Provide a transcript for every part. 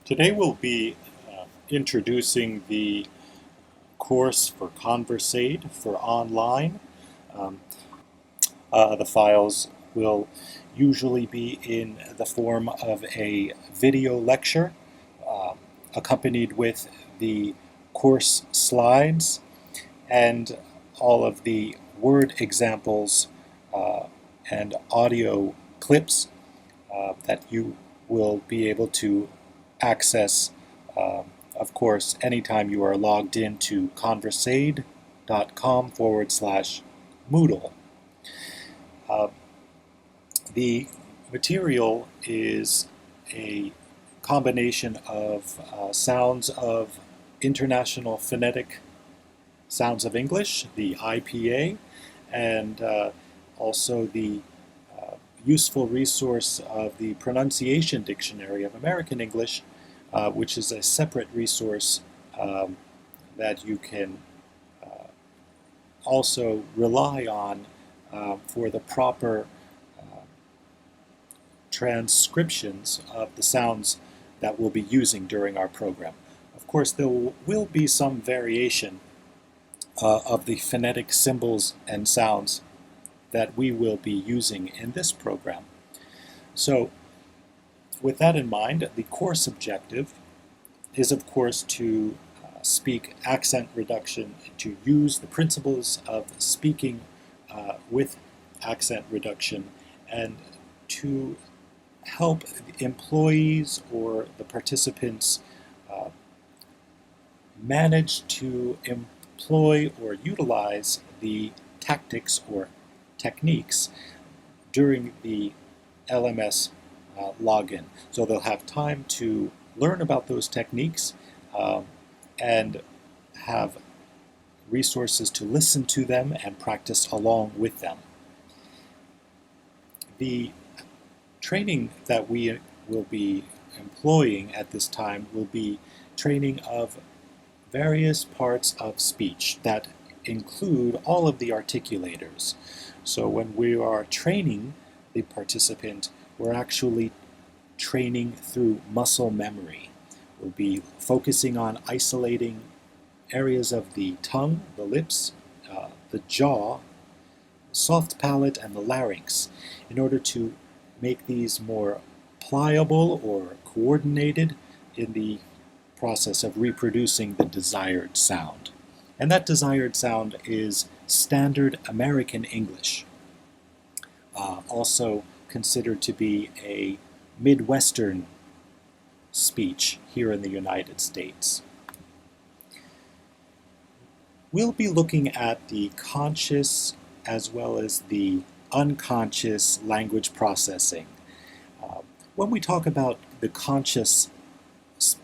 Today we'll be introducing the course for Conversade for online. Um, the files will usually be in the form of a video lecture um, accompanied with the course slides and all of the word examples uh, and audio clips that you will be able to access, of course, anytime you are logged into conversade.com/Moodle. Uh, the material is a combination of sounds of International Phonetic Sounds of English, the IPA, and also the useful resource of the Pronunciation Dictionary of American English, which is a separate resource um, that you can also rely on for the proper transcriptions of the sounds that we'll be using during our program. Of course, there will be some variation of the phonetic symbols and sounds that we will be using in this program. So, with that in mind, the course objective is, of course, to speak accent reduction, to use the principles of speaking with accent reduction, and to help employees or the participants uh, manage to employ or utilize the tactics or techniques during the LMS login. So they'll have time to learn about those techniques um, and have resources to listen to them and practice along with them. The training that we will be employing at this time will be training of various parts of speech that include all of the articulators. So when we are training the participant, we're actually training through muscle memory. We'll be focusing on isolating areas of the tongue, the lips, the jaw, soft palate, and the larynx in order to make these more pliable or coordinated in the process of reproducing the desired sound. And that desired sound is standard American English, also considered to be a Midwestern speech here in the United States. We'll be looking at the conscious as well as the unconscious language processing. When we talk about the conscious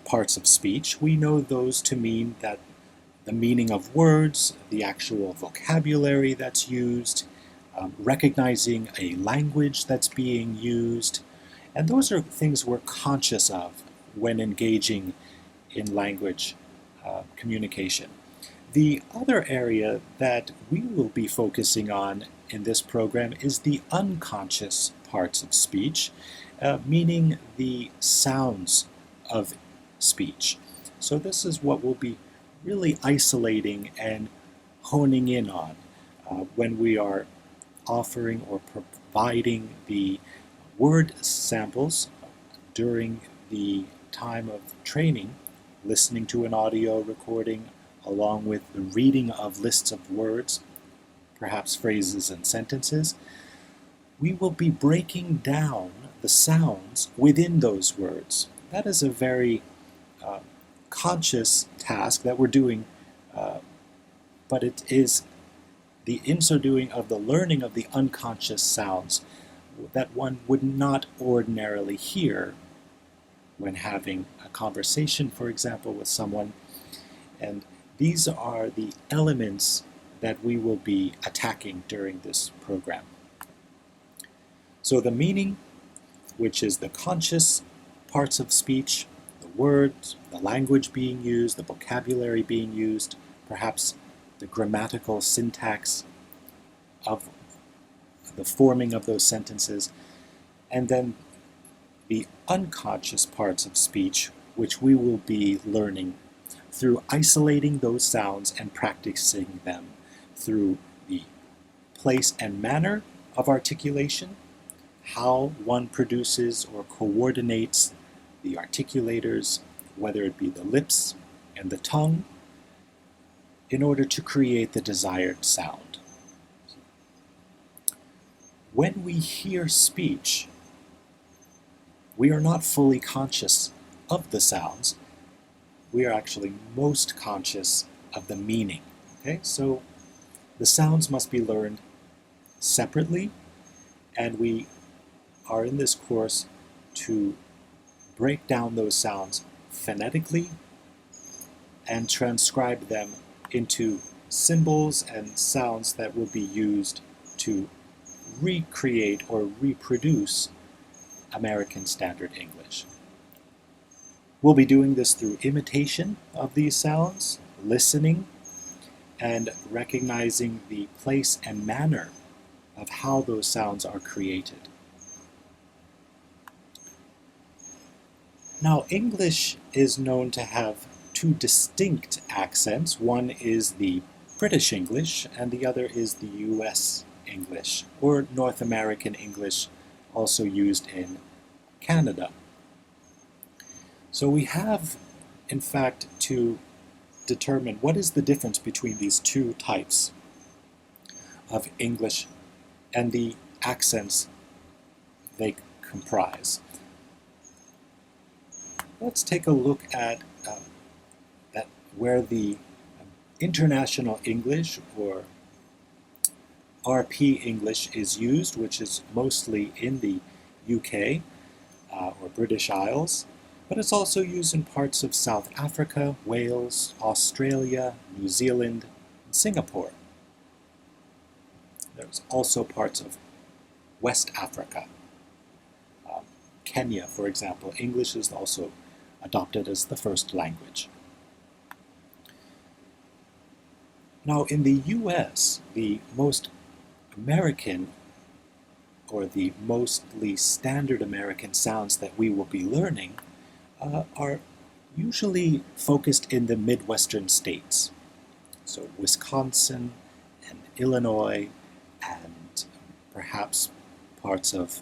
parts of speech, we know those to mean that the meaning of words, the actual vocabulary that's used, recognizing a language that's being used, and those are things we're conscious of when engaging in language communication. The other area that we will be focusing on in this program is the unconscious parts of speech, meaning the sounds of speech. So this is what we'll be really isolating and honing in on when we are offering or providing the word samples during the time of training, listening to an audio recording along with the reading of lists of words, perhaps phrases and sentences. We will be breaking down the sounds within those words. That is a very conscious task that we're doing, but it is the in so doing of the learning of the unconscious sounds that one would not ordinarily hear when having a conversation, for example, with someone. And these are the elements that we will be attacking during this program. So the meaning, which is the conscious parts of speech, the words, the language being used, the vocabulary being used, perhaps the grammatical syntax of the forming of those sentences, and then the unconscious parts of speech, which we will be learning through isolating those sounds and practicing them through the place and manner of articulation, how one produces or coordinates the articulators, whether it be the lips and the tongue, in order to create the desired sound. When we hear speech, we are not fully conscious of the sounds. We are actually most conscious of the meaning. Okay, so the sounds must be learned separately, and we are in this course to break down those sounds phonetically and transcribe them into symbols and sounds that will be used to recreate or reproduce American Standard English. We'll be doing this through imitation of these sounds, listening, and recognizing the place and manner of how those sounds are created. Now, English is known to have two distinct accents. One is the British English, and the other is the US English, or North American English, also used in Canada. So we have, in fact, to determine what is the difference between these two types of English and the accents they comprise. Let's take a look at where the International English, or RP English, is used, which is mostly in the UK or British Isles, but it's also used in parts of South Africa, Wales, Australia, New Zealand, and Singapore. There's also parts of West Africa. Kenya, for example, English is also adopted as the first language. Now, in the US, the most American, or the mostly standard American sounds that we will be learning are usually focused in the Midwestern states. So Wisconsin and Illinois and perhaps parts of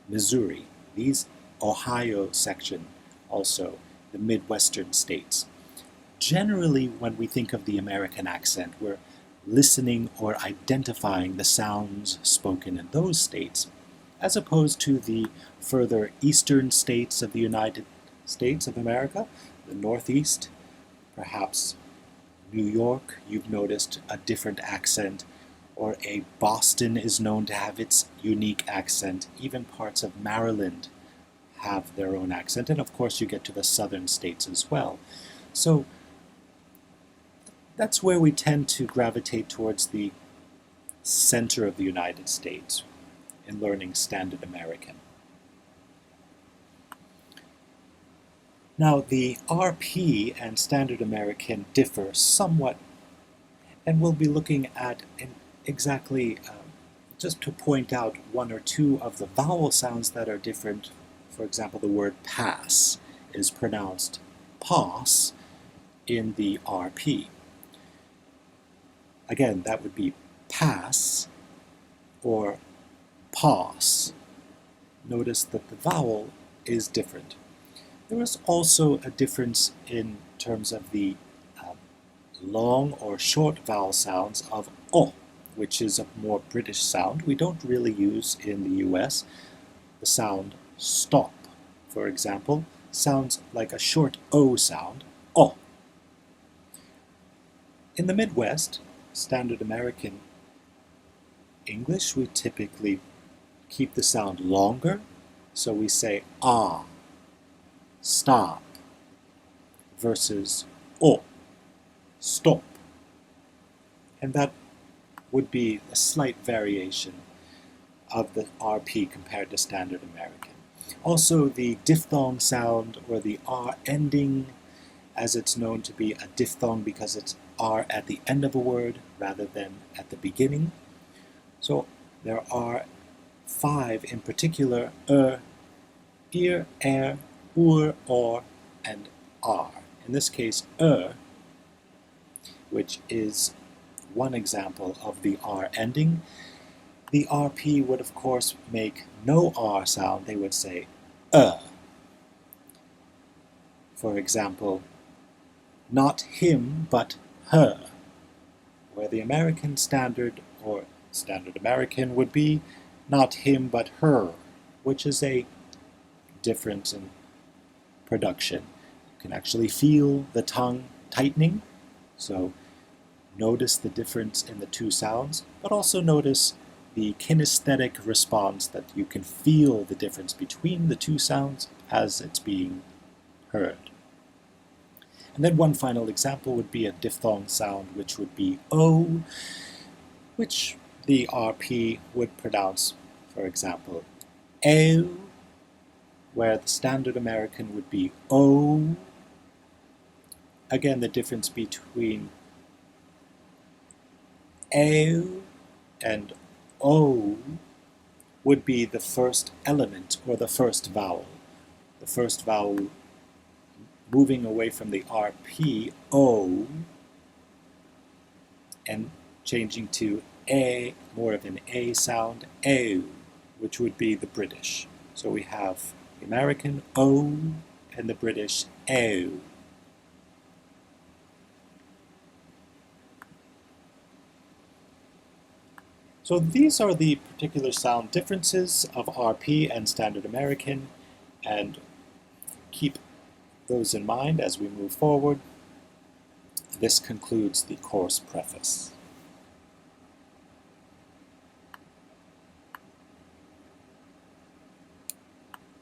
Missouri. These Ohio section, also the Midwestern states. Generally, when we think of the American accent, we're listening or identifying the sounds spoken in those states, as opposed to the further eastern states of the United States of America, the Northeast, perhaps New York, you've noticed a different accent, or a Boston is known to have its unique accent. Even parts of Maryland have their own accent, and of course you get to the southern states as well. So that's where we tend to gravitate towards the center of the United States in learning Standard American. Now, the RP and Standard American differ somewhat, and we'll be looking at exactly, just to point out one or two of the vowel sounds that are different. For example, the word pass is pronounced pass in the RP. Again, that would be pass or pause. Notice that the vowel is different. There is also a difference in terms of the long or short vowel sounds of O, which is a more British sound. We don't really use in the US. The sound stop, for example, sounds like a short O sound, O. In the Midwest, Standard American English, we typically keep the sound longer, so we say ah, stop, versus o, stop. And that would be a slight variation of the RP compared to Standard American. Also, the diphthong sound, or the R ending, as it's known to be a diphthong because it's R at the end of a word rather than at the beginning. So there are 5 in particular: ear, air, or, and R. In this case, which is one example of the R ending. The RP would, of course, make no R sound. They would say For example, not him, but her, where the American standard or standard American would be not him, but her, which is a difference in production. You can actually feel the tongue tightening, so notice the difference in the two sounds, but also notice the kinesthetic response that you can feel the difference between the two sounds as it's being heard. And then one final example would be a diphthong sound, which would be O, which the RP would pronounce, for example, O, where the standard American would be O. Again, the difference between O and O would be the first element or the first vowel. The first vowel moving away from the RP, O, and changing to A, more of an A sound, O, which would be the British. So we have the American O and the British O. So these are the particular sound differences of RP and Standard American, and keep those in mind as we move forward. This concludes the course preface.